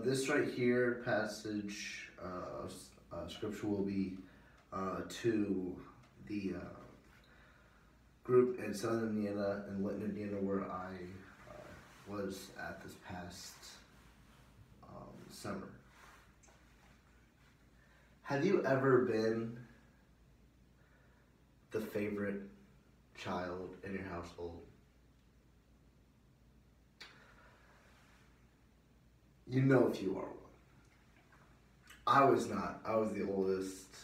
This right here passage of scripture will be to the group in Southern Indiana and Linton, Indiana, where I was at this past summer. Have you ever been the favorite child in your household? You know if you are one. I was not. I was the oldest.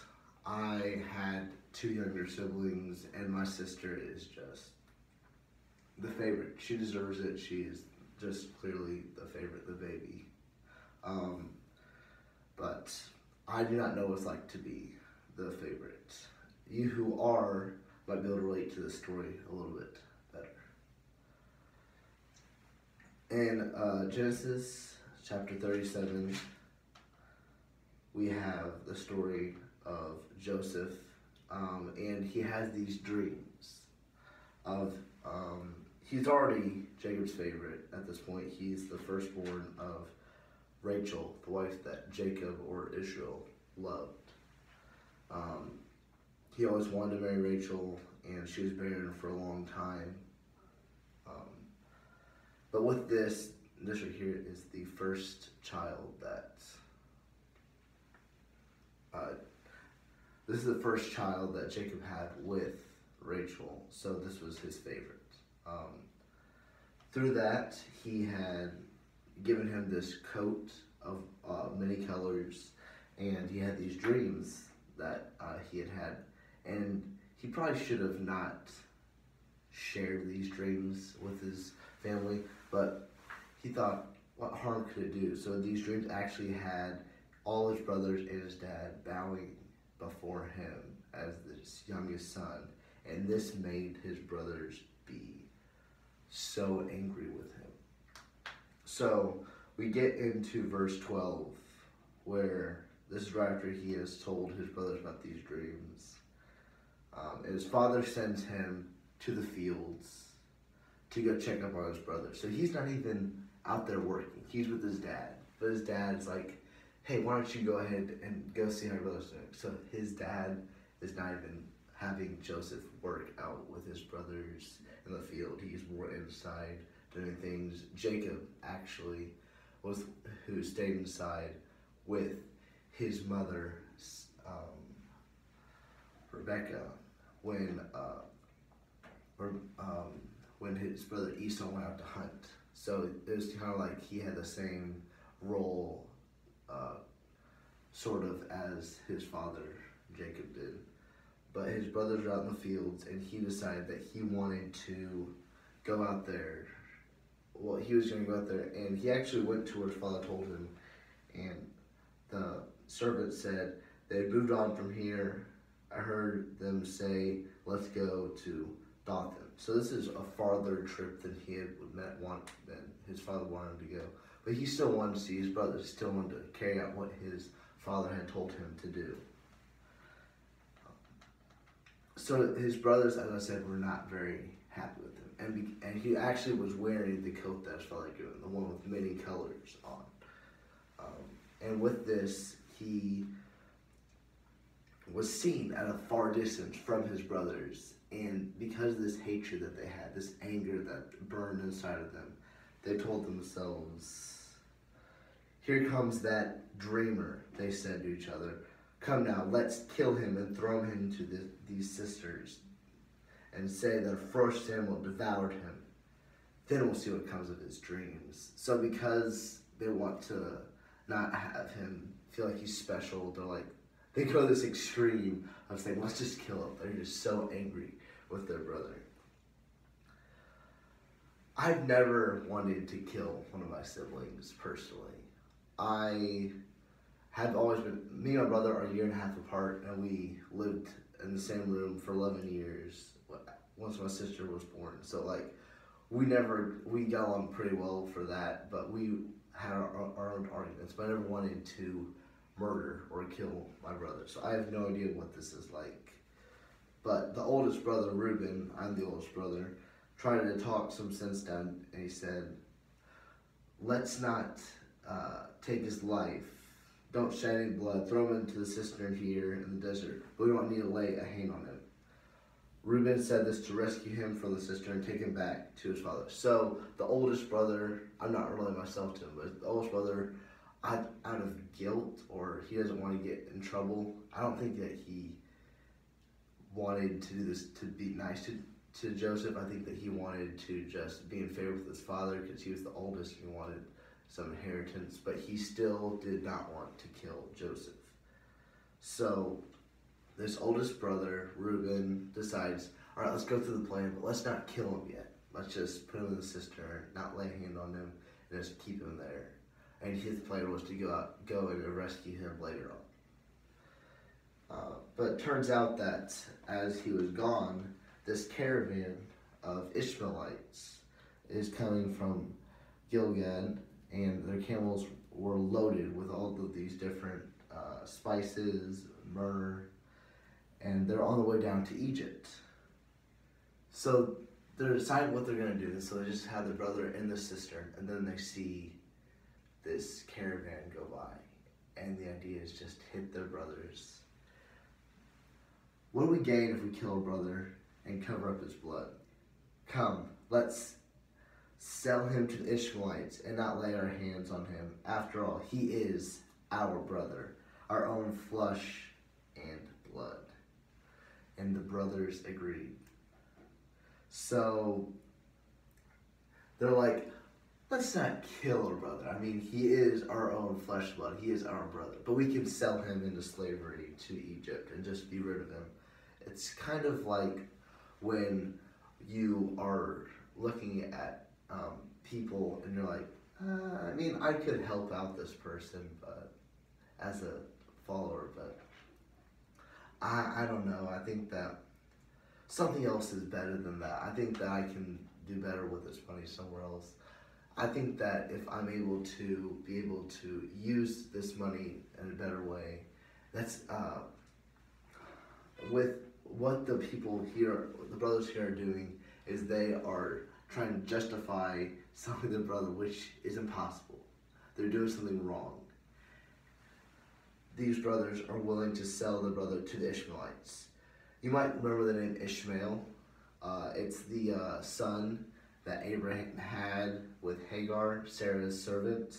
I had two younger siblings, and my sister is just the favorite. She deserves it. She is just clearly the favorite, the baby. But I do not know what it's like to be the favorite. You who are might be able to relate to this story a little bit better. In Genesis chapter 37, we have the story of Joseph, and he has these dreams of, he's already Jacob's favorite at this point. He's the firstborn of Rachel, the wife that Jacob or Israel loved. He always wanted to marry Rachel, and she was barren for a long time. But with this right here is the first child that, this is the first child that Jacob had with Rachel, so this was his favorite. Through that, he had given him this coat of many colors, and he had these dreams that he had, and he probably should have not shared these dreams with his family, but he thought, what harm could it do? So these dreams actually had all his brothers and his dad bowing before him as this youngest son, and this made his brothers be so angry with him. So we get into verse 12, where this is right after he has told his brothers about these dreams. And his father sends him to the fields to go check up on his brother. So he's not even out there working. He's with his dad. But his dad's like, hey, why don't you go ahead and go see how your brother's doing? So his dad is not even having Joseph work out with his brothers in the field. He's more inside doing things. Jacob actually was who stayed inside with his mother, Rebecca, when his brother Esau went out to hunt. So it was kind of like he had the same role, sort of, as his father Jacob did. But his brothers were out in the fields, and he decided that he wanted to go out there. Well, he was going to go out there, and he actually went to where his father told him, and the servant said, they moved on from here. I heard them say, let's go to Dothan. So this is a farther trip than he had than his father wanted him to go. But he still wanted to see his brothers. He still wanted to carry out what his father had told him to do. So his brothers, as I said, were not very happy with him. And he actually was wearing the coat that his father had given him, the one with many colors on. And with this, he was seen at a far distance from his brothers. And because of this hatred that they had, this anger that burned inside of them, they told themselves, here comes that dreamer, they said to each other. Come now, let's kill him and throw him into these cisterns, and say that a first Samuel devoured him. Then we'll see what comes of his dreams. So because they want to not have him feel like he's special, they go this extreme of saying, let's just kill him. They're just so angry with their brother. I've never wanted to kill one of my siblings personally. I have always been, me and my brother are a year and a half apart, and we lived in the same room for 11 years once my sister was born. So we got along pretty well for that, but we had our own arguments. But I never wanted to murder or kill my brother. So I have no idea what this is like. But the oldest brother, Reuben, I'm the oldest brother, tried to talk some sense down, and he said, let's not take his life. Don't shed any blood. Throw him into the cistern here in the desert. But we don't need to lay a hand on him. Reuben said this to rescue him from the cistern and take him back to his father. So the oldest brother, I'm not relating myself to him, but the oldest brother, out of guilt, or he doesn't want to get in trouble, I don't think that he wanted to do this to be nice to Joseph. I think that he wanted to just be in favor with his father because he was the oldest and he wanted some inheritance, but he still did not want to kill Joseph. So this oldest brother, Reuben, decides, all right, let's go through the plan, but let's not kill him yet. Let's just put him in the cistern, not lay a hand on him, and just keep him there. And his plan was to go and rescue him later on. But it turns out that as he was gone, this caravan of Ishmaelites is coming from Gilgad, and their camels were loaded with all of these different spices, myrrh, and they're on the way down to Egypt. So they're deciding what they're going to do. So they just have their brother in the cistern, and then they see this caravan go by, and the idea is just hit their brothers. What do we gain if we kill a brother and cover up his blood? Come, let's sell him to the Ishmaelites and not lay our hands on him. After all, he is our brother, our own flesh and blood. And the brothers agreed. So they're like, let's not kill our brother. I mean, he is our own flesh and blood. He is our brother. But we can sell him into slavery to Egypt and just be rid of him. It's kind of like when you are looking at people and you're like, I mean, I could help out this person, but as a follower, but I don't know. I think that something else is better than that. I think that I can do better with this money somewhere else. I think that if I'm able to use this money in a better way, that's with what the people here, the brothers here are doing, is they are trying to justify selling their brother, which is impossible. They're doing something wrong. These brothers are willing to sell their brother to the Ishmaelites. You might remember the name Ishmael. It's the son that Abraham had with Hagar, Sarah's servant.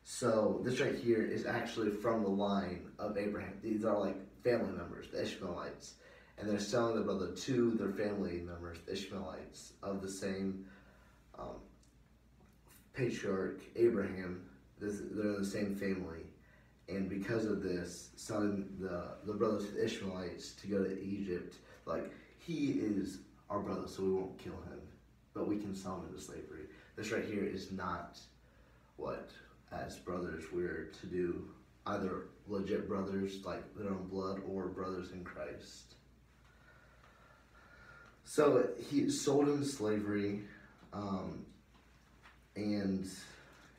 So this right here is actually from the line of Abraham. These are like family members, the Ishmaelites. And they're selling their brother to their family members, the Ishmaelites, of the same patriarch, Abraham. They're in the same family. And because of this, selling the brothers to the Ishmaelites to go to Egypt, like, he is our brother, so we won't kill him, but we can sell him into slavery. This right here is not what, as brothers, we're to do. Either legit brothers, like their own blood, or brothers in Christ. So he sold into slavery, and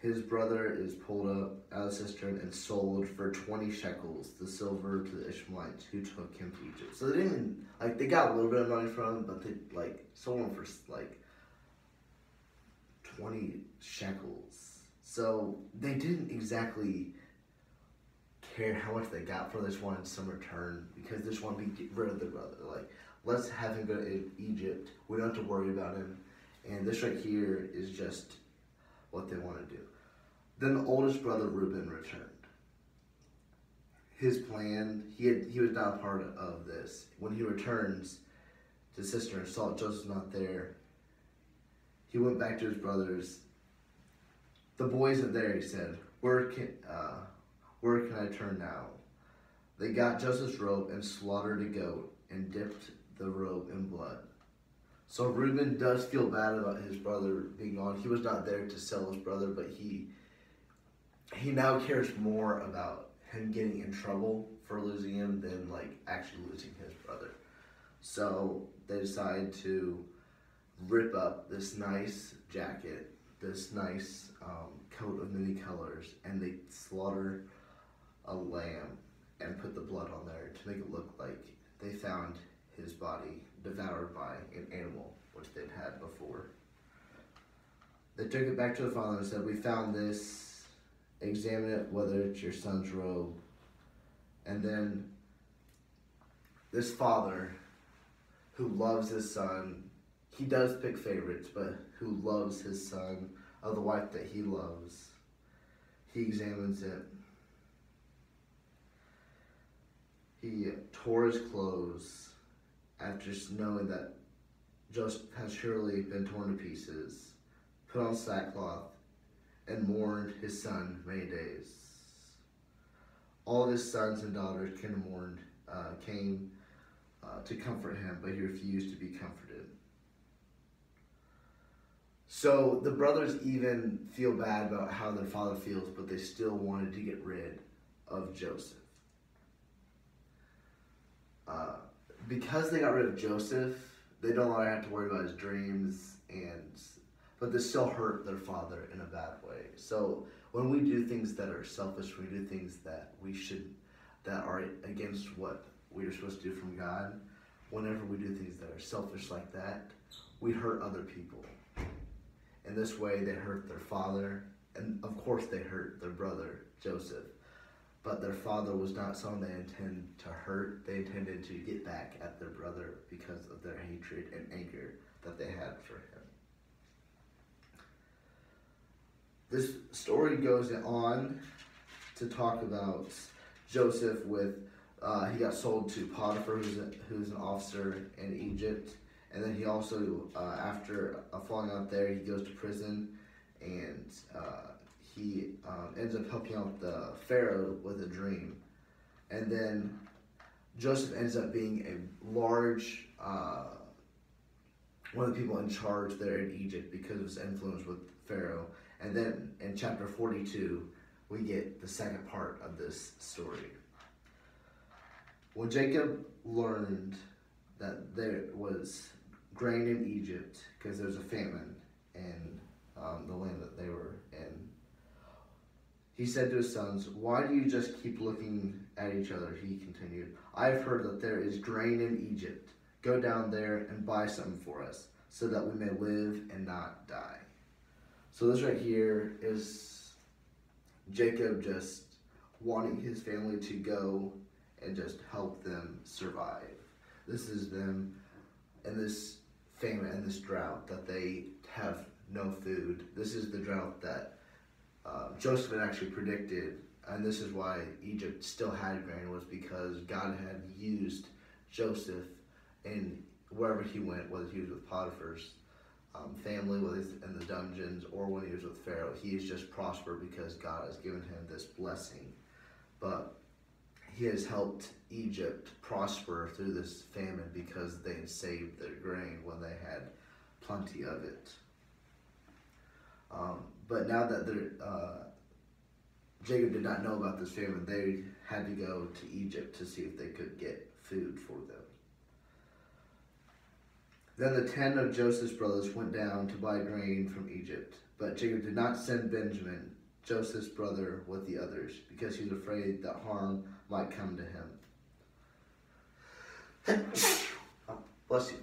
his brother is pulled up out of the cistern and sold for 20 shekels, the silver, to the Ishmaelites who took him to Egypt. So they didn't, like, they got a little bit of money from him, but they, like, sold him for, like, 20 shekels. So they didn't exactly care how much they got for this one in some return, because they just want to get rid of their brother. Like, let's have him go to Egypt. We don't have to worry about him. And this right here is just what they want to do. Then the oldest brother, Reuben, returned. His plan, he was not a part of this. When he returns to his sister and saw Joseph's not there, he went back to his brothers. The boy isn't there, he said. Where can I turn now? They got Joseph's robe and slaughtered a goat and dipped the robe in blood. So Reuben does feel bad about his brother being gone. He was not there to sell his brother, but he now cares more about him getting in trouble for losing him than, like, actually losing his brother. So they decide to rip up this nice jacket, this nice coat of many colors, and they slaughter a lamb and put the blood on there to make it look like they found his body devoured by an animal, which they'd had before. They took it back to the father and said, we found this examine it whether it's your son's robe. And then this father who loves his son, he does pick favorites, but who loves his son, of the wife that he loves, he examines it. He tore his clothes after knowing that Joseph has surely been torn to pieces, put on sackcloth, and mourned his son many days. All of his sons and daughters came to comfort him, but he refused to be comforted. So the brothers even feel bad about how their father feels, but they still wanted to get rid of Joseph. Because they got rid of Joseph, they no longer have to worry about his dreams, but they still hurt their father in a bad way. So when we do things that are selfish, we do things that are against what we are supposed to do from God, whenever we do things that are selfish like that, we hurt other people. In this way, they hurt their father, and of course they hurt their brother, Joseph. But their father was not someone they intended to hurt. They intended to get back at their brother because of their hatred and anger that they had for him. This story goes on to talk about Joseph he got sold to Potiphar, who's an officer in Egypt. And then he also, after falling out there, he goes to prison, and he ends up helping out the Pharaoh with a dream. And then Joseph ends up being a large, one of the people in charge there in Egypt because of his influence with Pharaoh. And then in chapter 42, we get the second part of this story. When Jacob learned that there was grain in Egypt, because there was a famine in the land that they were in, he said to his sons, "Why do you just keep looking at each other?" He continued. "I have heard that there is grain in Egypt. Go down there and buy some for us, so that we may live and not die." So this right here is Jacob just wanting his family to go and just help them survive. This is them in this famine and this drought that they have no food. This is the drought that Joseph had actually predicted, and this is why Egypt still had grain, was because God had used Joseph in wherever he went, whether he was with Potiphar's family, whether he's in the dungeons, or when he was with Pharaoh. He is just prospered because God has given him this blessing. But he has helped Egypt prosper through this famine because they had saved their grain when they had plenty of it. But now that Jacob did not know about this famine, they had to go to Egypt to see if they could get food for them. Then the 10 of Joseph's brothers went down to buy grain from Egypt. But Jacob did not send Benjamin, Joseph's brother, with the others, because he was afraid that harm might come to him. Oh, bless you.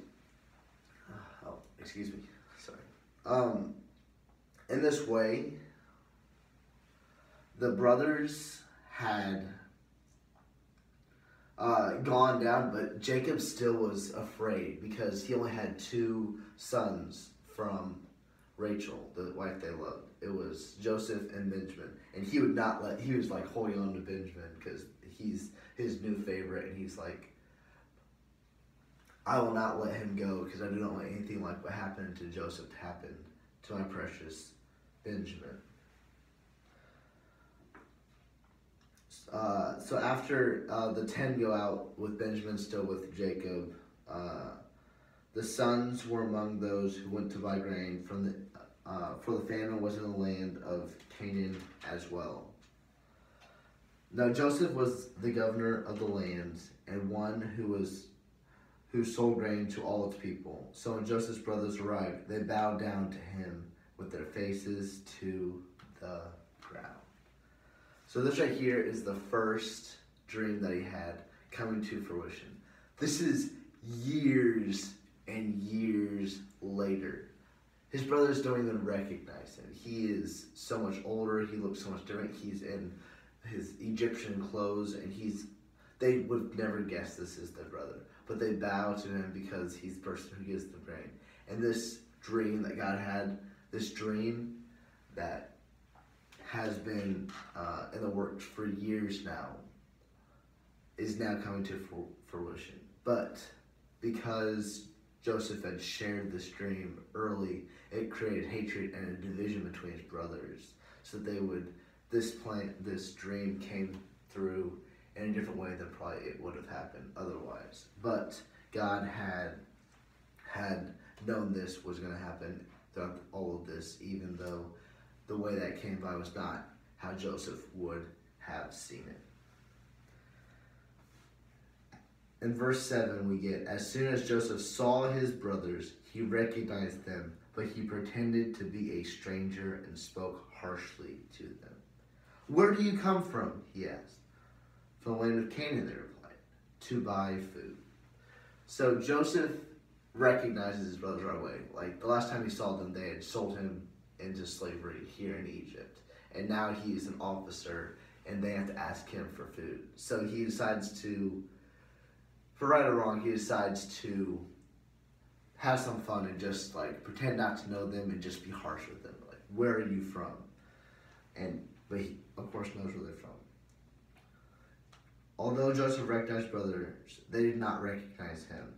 Oh, excuse me. Sorry. In this way, the brothers had gone down, but Jacob still was afraid because he only had 2 sons from Rachel, the wife they loved. It was Joseph and Benjamin, and he was like holding on to Benjamin because he's his new favorite, and he's like, "I will not let him go because I do not want anything like what happened to Joseph to happen to my precious Benjamin." So after the 10 go out with Benjamin still with Jacob, the sons were among those who went to buy grain for the famine was in the land of Canaan as well. Now Joseph was the governor of the land, and one who sold grain to all its people. So when Joseph's brothers arrived, they bowed down to him with their faces to the ground. So this right here is the first dream that he had coming to fruition. This is years and years later. his brothers don't even recognize him. He is so much older. He looks so much different. He's in his Egyptian clothes, and they would never guess this is their brother. But they bow to him because he's the person who gives them rain. And this dream that God had, this dream that has been in the works for years now, is now coming to fruition. But because Joseph had shared this dream early, it created hatred and a division between his brothers. So this dream came through in a different way than probably it would have happened otherwise. But God had known this was going to happen throughout all of this, even though the way that came by was not how Joseph would have seen it. In verse 7 we get, as soon as Joseph saw his brothers, he recognized them, but he pretended to be a stranger and spoke harshly to them. Where do you come from? He asked. From the land of Canaan, they replied, to buy food. So Joseph recognizes his brothers right away. Like the last time he saw them, they had sold him into slavery here in Egypt. And now he's an officer and they have to ask him for food. So he decides to, for right or wrong, he decides to have some fun and just like pretend not to know them and just be harsh with them. Like, where are you from? But he, of course, knows where they're from. Although Joseph recognized brothers, they did not recognize him.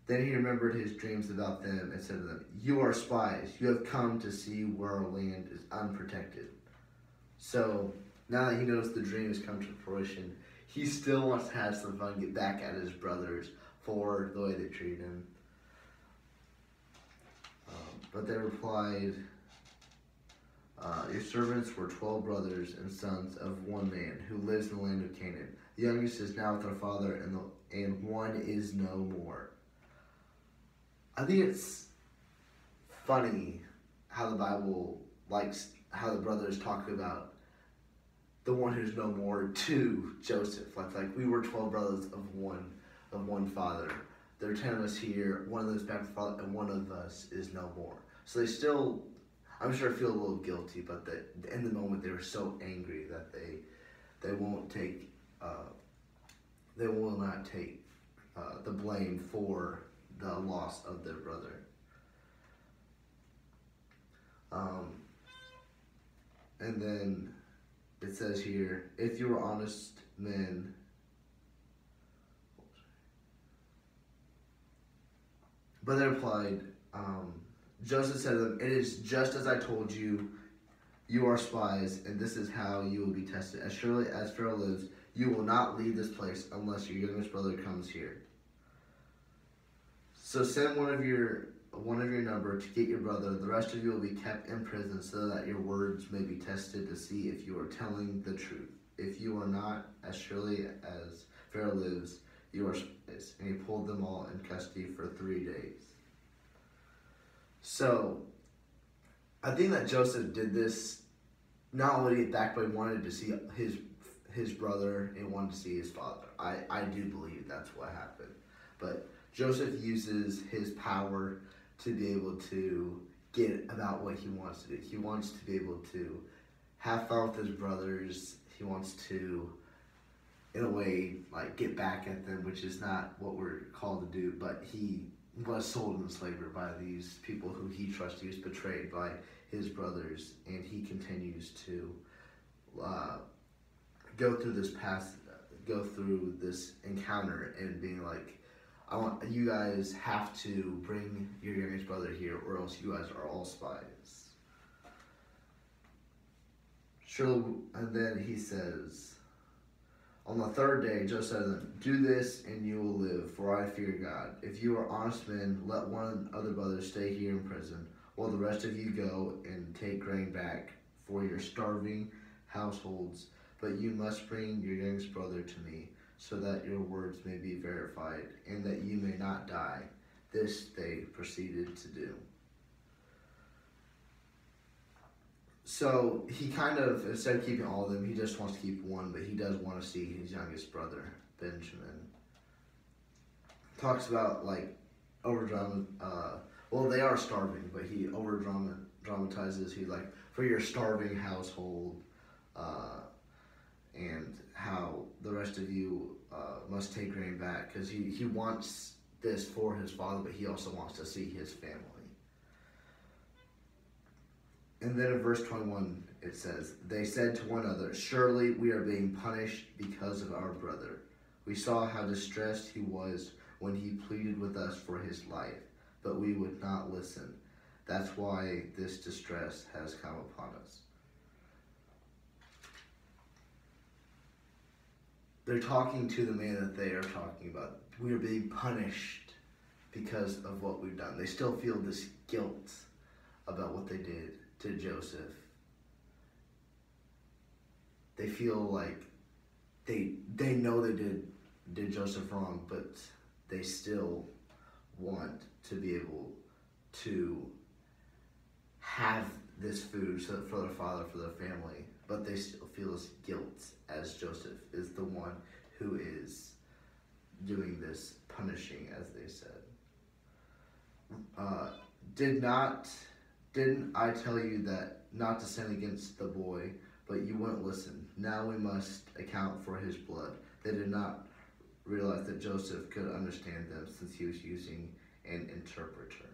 Then he remembered his dreams about them and said to them, you are spies. You have come to see where our land is unprotected. So now that he knows the dream has come to fruition, he still wants to have some fun, get back at his brothers for the way they treated him. But they replied, your servants were 12 brothers and sons of one man who lives in the land of Canaan. The youngest is now with our father, and one is no more. I think it's funny how the Bible likes how the brothers talk about the one who's no more to Joseph. Like we were 12 brothers of one father. There are 10 of us here. One of them is back with the father, and one of us is no more. So they still, I'm sure, feel a little guilty, but in the moment they were so angry that they won't take they will not take the blame for the loss of their brother. And then it says here, if you are honest men, but they replied, Joseph said to them, it is just as I told you, you are spies, and this is how you will be tested. As surely as Pharaoh lives, you will not leave this place unless your youngest brother comes here. So send one of your number to get your brother. The rest of you will be kept in prison so that your words may be tested to see if you are telling the truth. If you are not, as surely as Pharaoh lives, you are spies. And he pulled them all in custody for 3 days. So I think that Joseph did this not only to get back, but he wanted to see his brother and wanted to see his father. I do believe that's what happened. But Joseph uses his power to be able to get about what he wants to do. He wants to be able to have fun with his brothers. He wants to, in a way, like get back at them, which is not what we're called to do. But he was sold into slavery by these people who he trusted. He was betrayed by his brothers, and he continues to go through this encounter and being like, you guys have to bring your youngest brother here, or else you guys are all spies. Surely, and then he says, on the third day, Joseph said to them, do this and you will live, for I fear God. If you are honest men, let one of the brothers stay here in prison, while the rest of you go and take grain back for your starving households. But you must bring your youngest brother to me, so that your words may be verified, and that you may not die. This they proceeded to do. So he kind of, instead of keeping all of them, he just wants to keep one, but he does want to see his youngest brother, Benjamin. Talks about like overdrawn, well, they are starving, but he overdraws dramatizes. He's like, for your starving household, and how the rest of you must take grain back, because he wants this for his father, but he also wants to see his family. And then in verse 21, it says, they said to one another, surely we are being punished because of our brother. We saw how distressed he was when he pleaded with us for his life, but we would not listen. That's why this distress has come upon us. They're talking to the man that they are talking about. We are being punished because of what we've done. They still feel this guilt about what they did to Joseph. They feel like they know they did Joseph wrong, but they still want to be able to have this food for their father, for their family, but they still feel this guilt as Joseph is the one who is doing this punishing, as they said. Didn't I tell you that not to sin against the boy, but you wouldn't listen? Now we must account for his blood. They did not realize that Joseph could understand them, since he was using an interpreter.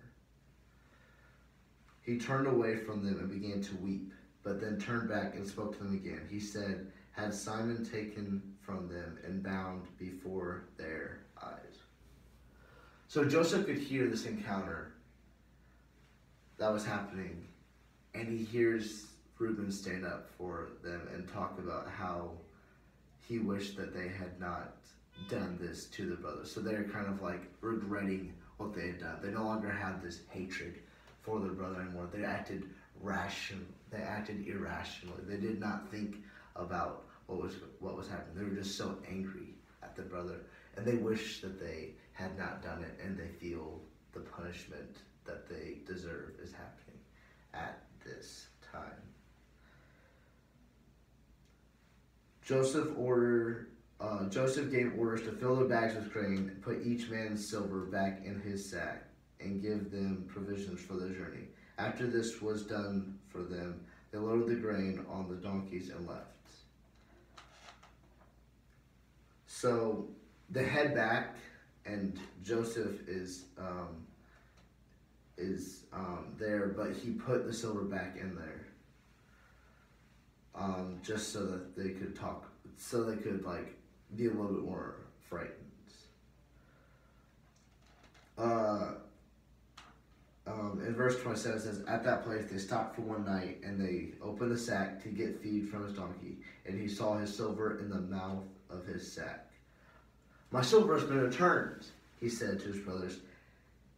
He turned away from them and began to weep, but then turned back and spoke to them again. He said, had Simon taken from them and bound before their eyes. So Joseph could hear this encounter that was happening, and he hears Reuben stand up for them and talk about how he wished that they had not done this to their brother. So they're kind of like regretting what they had done. They no longer had this hatred for their brother anymore. They acted irrationally. They did not think about what was happening. They were just so angry at their brother, and they wish that they had not done it, and they feel the punishment that they deserve is happening at this time. Joseph gave orders to fill their bags with grain, put each man's silver back in his sack, and give them provisions for their journey. After this was done for them, they loaded the grain on the donkeys and left. So they head back, and Joseph is there, but he put the silver back in there, just so that they could talk, so they could like be a little bit more frightened. In verse 27 it says, at that place they stopped for one night, and they opened the sack to get feed from his donkey, and he saw his silver in the mouth of his sack. My silver has been returned, he said to his brothers.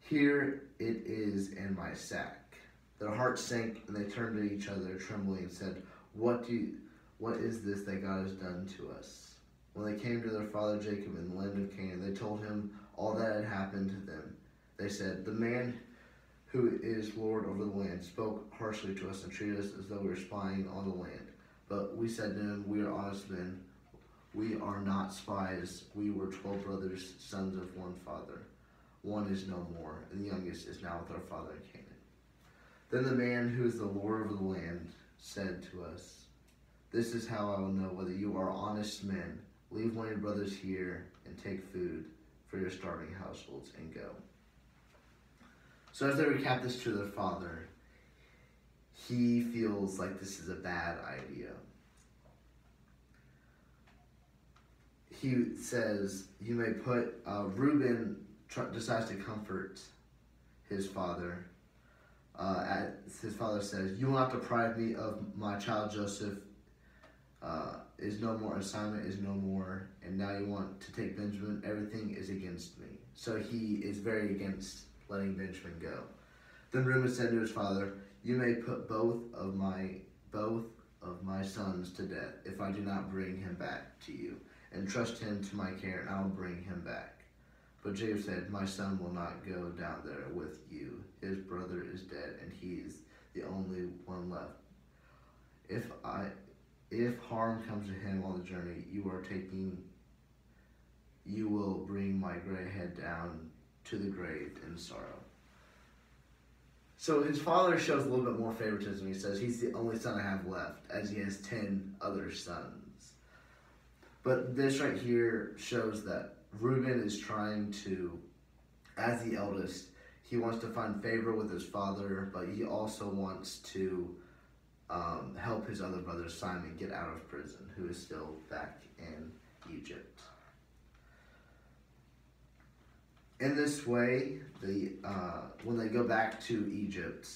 Here it is in my sack. Their hearts sank, and they turned to each other, trembling, and said, What is this that God has done to us? When they came to their father Jacob in the land of Canaan, they told him all that had happened to them. They said, the man who is Lord over the land spoke harshly to us and treated us as though we were spying on the land. But we said to him, we are honest men. We are not spies. We were 12 brothers, sons of one father. One is no more, and the youngest is now with our father in Canaan. Then the man who is the Lord over the land said to us, this is how I will know whether you are honest men. Leave one of your brothers here and take food for your starving households and go. So as they recap this to their father, he feels like this is a bad idea. He says, you may put, Reuben decides to comfort his father. His father says, you will not deprive me of my child Joseph, is no more, assignment is no more, and now you want to take Benjamin. Everything is against me. So he is very against letting Benjamin go. Then Reuben said to his father, you may put both of my sons to death if I do not bring him back to you, and trust him to my care, and I will bring him back. But Jacob said, my son will not go down there with you. His brother is dead, and he is the only one left. If harm comes to him on the journey you are taking, you will bring my gray head down to the grave in sorrow. So his father shows a little bit more favoritism. He says he's the only son I have left, as he has 10 other sons. But this right here shows that Reuben is trying to, as the eldest, he wants to find favor with his father, but he also wants to help his other brother Simon get out of prison, who is still back in Egypt. In this way, when they go back to Egypt,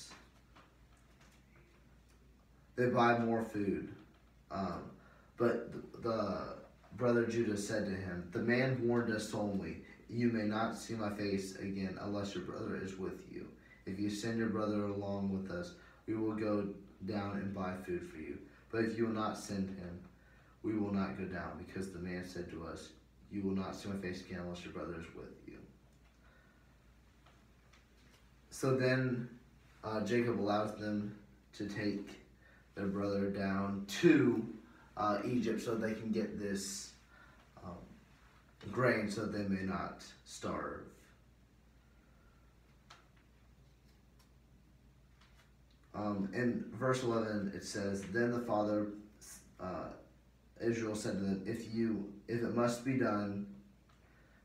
they buy more food. But the brother Judah said to him, "The man warned us solemnly, 'You may not see my face again unless your brother is with you. If you send your brother along with us, we will go down and buy food for you. But if you will not send him, we will not go down, because the man said to us, you will not see my face again unless your brother is with you.'" So then Jacob allows them to take their brother down to Egypt so they can get this grain so they may not starve. In verse 11 it says, "Then the father Israel said to them, if it must be done,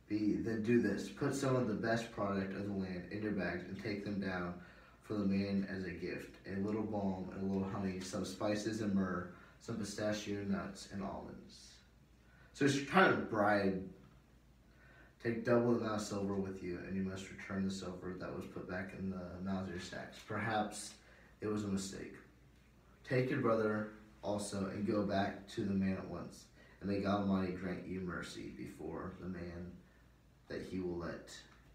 then do this. Put some of the best product of the land in your bags and take them down for the man as a gift, a little balm and a little honey, some spices and myrrh, some pistachio nuts and almonds." So it's kind of bribe. "Take double the amount of silver with you, and you must return the silver that was put back in the mouths of your sacks. Perhaps it was a mistake. Take your brother also and go back to the man at once, and may God Almighty grant you mercy before the man, that he will let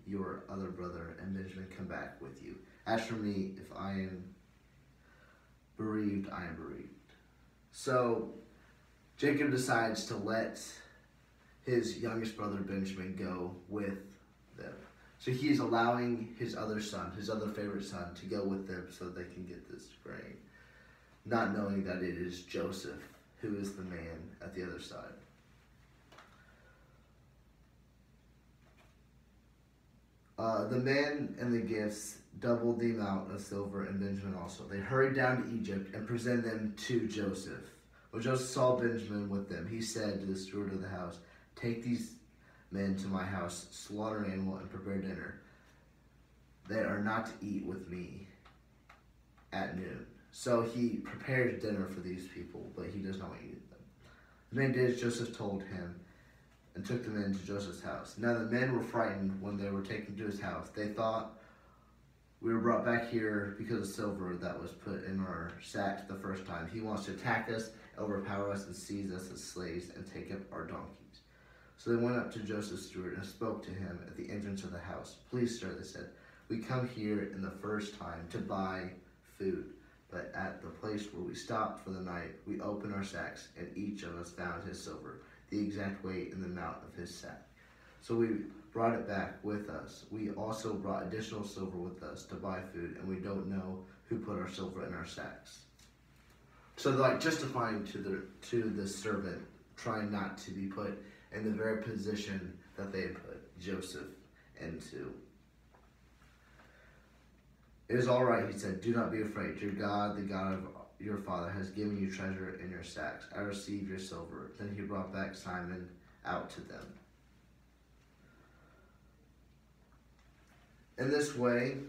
your other brother and Benjamin come back with you. As for me, if I am bereaved, I am bereaved." So Jacob decides to let his youngest brother Benjamin go with them. So he's allowing his other son, his other favorite son, to go with them so they can get this grain, not knowing that it is Joseph who is the man at the other side. The men and the gifts doubled the amount of silver, and Benjamin also. They hurried down to Egypt and presented them to Joseph. When Joseph saw Benjamin with them, he said to the steward of the house, "Take these men to my house, slaughter an animal, and prepare dinner. They are not to eat with me at noon." So he prepares dinner for these people, but he does not want to eat them. The man did as Joseph told him, and took them into Joseph's house. Now the men were frightened when they were taken to his house. They thought, "We were brought back here because of silver that was put in our sacks the first time. He wants to attack us, overpower us, and seize us as slaves and take up our donkeys." So they went up to Joseph's steward and spoke to him at the entrance of the house. "Please, sir," they said, "we come here in the first time to buy food. But at the place where we stopped for the night, we opened our sacks, and each of us found his silver, the exact weight in the amount of his sack. So we brought it back with us. We also brought additional silver with us to buy food, and we don't know who put our silver in our sacks." So they're like justifying to the servant, trying not to be put in the very position that they had put Joseph into. "It is all right," he said. "Do not be afraid. Your God, the God of your father, has given you treasure in your sacks. I received your silver." Then he brought back Simon out to them. In this way,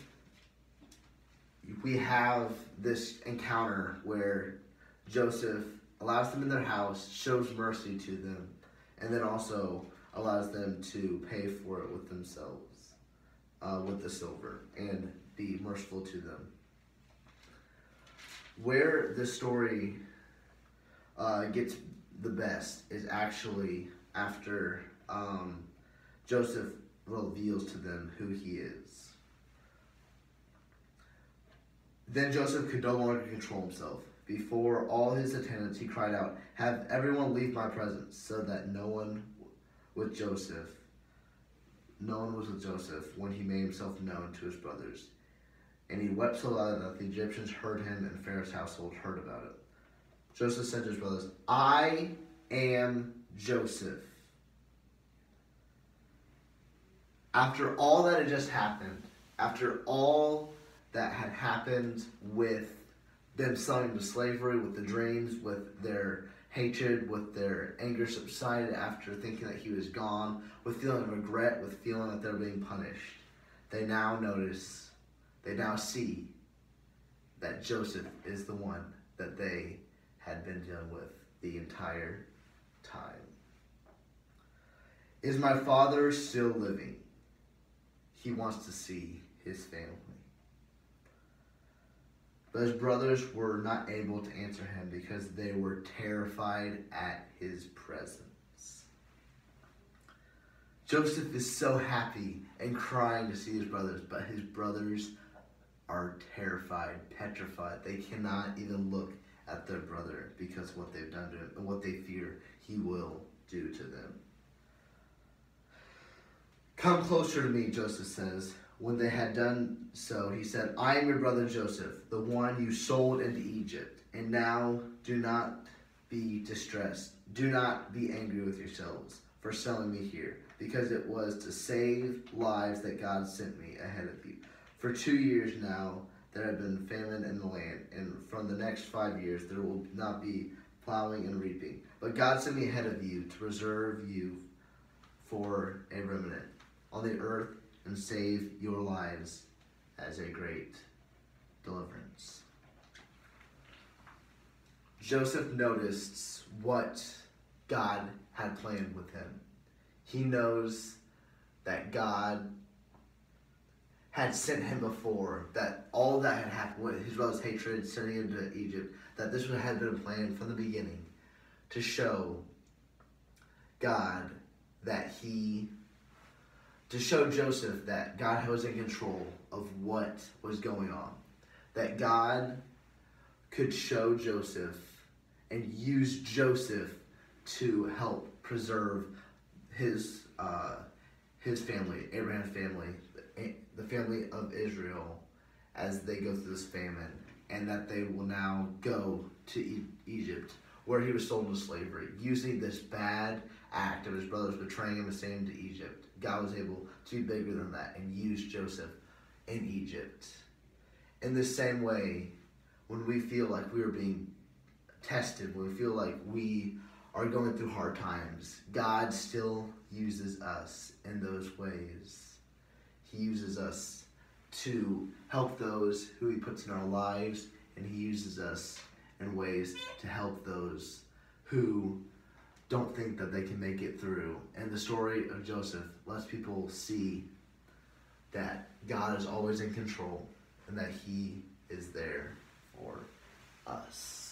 we have this encounter where Joseph allows them in their house, shows mercy to them, and then also allows them to pay for it with themselves, with the silver, and be merciful to them. Where this story gets the best is actually after Joseph reveals to them who he is. Then Joseph could no longer control himself. Before all his attendants, he cried out, "Have everyone leave my presence," so that no one was with Joseph when he made himself known to his brothers. And he wept so loud that the Egyptians heard him, and Pharaoh's household heard about it. Joseph said to his brothers, "I am Joseph." After all that had just happened, after all that had happened with them selling into slavery, with the dreams, with their hatred, with their anger subsided after thinking that he was gone, with feeling of regret, with feeling that they're being punished. They now see that Joseph is the one that they had been dealing with the entire time. Is my father still living? He wants to see his family. But his brothers were not able to answer him because they were terrified at his presence. Joseph is so happy and crying to see his brothers, but his brothers are terrified, petrified. They cannot even look at their brother because of what they've done to him and what they fear he will do to them. Come closer to me, Joseph says. When they had done so, he said, I am your brother Joseph, the one you sold into Egypt. And now do not be distressed. Do not be angry with yourselves for selling me here, because it was to save lives that God sent me ahead of you. For 2 years now, there have been famine in the land, and from the next 5 years, there will not be plowing and reaping. But God sent me ahead of you to preserve you for a remnant on the earth and save your lives as a great deliverance. Joseph noticed what God had planned with him. He knows that God had sent him before, that all that had happened with his brother's hatred, sending him to Egypt, that this had been planned from the beginning to show God to show Joseph that God was in control of what was going on. That God could show Joseph and use Joseph to help preserve his family, Abraham's family, the family of Israel, as they go through this famine, and that they will now go to Egypt, where he was sold into slavery. Using this bad act of his brothers betraying him and sending him to Egypt, God was able to be bigger than that and use Joseph in Egypt. In the same way, when we feel like we are being tested, when we feel like we are going through hard times, God still uses us in those ways. He uses us to help those who he puts in our lives, and he uses us in ways to help those who don't think that they can make it through. And the story of Joseph lets people see that God is always in control and that he is there for us.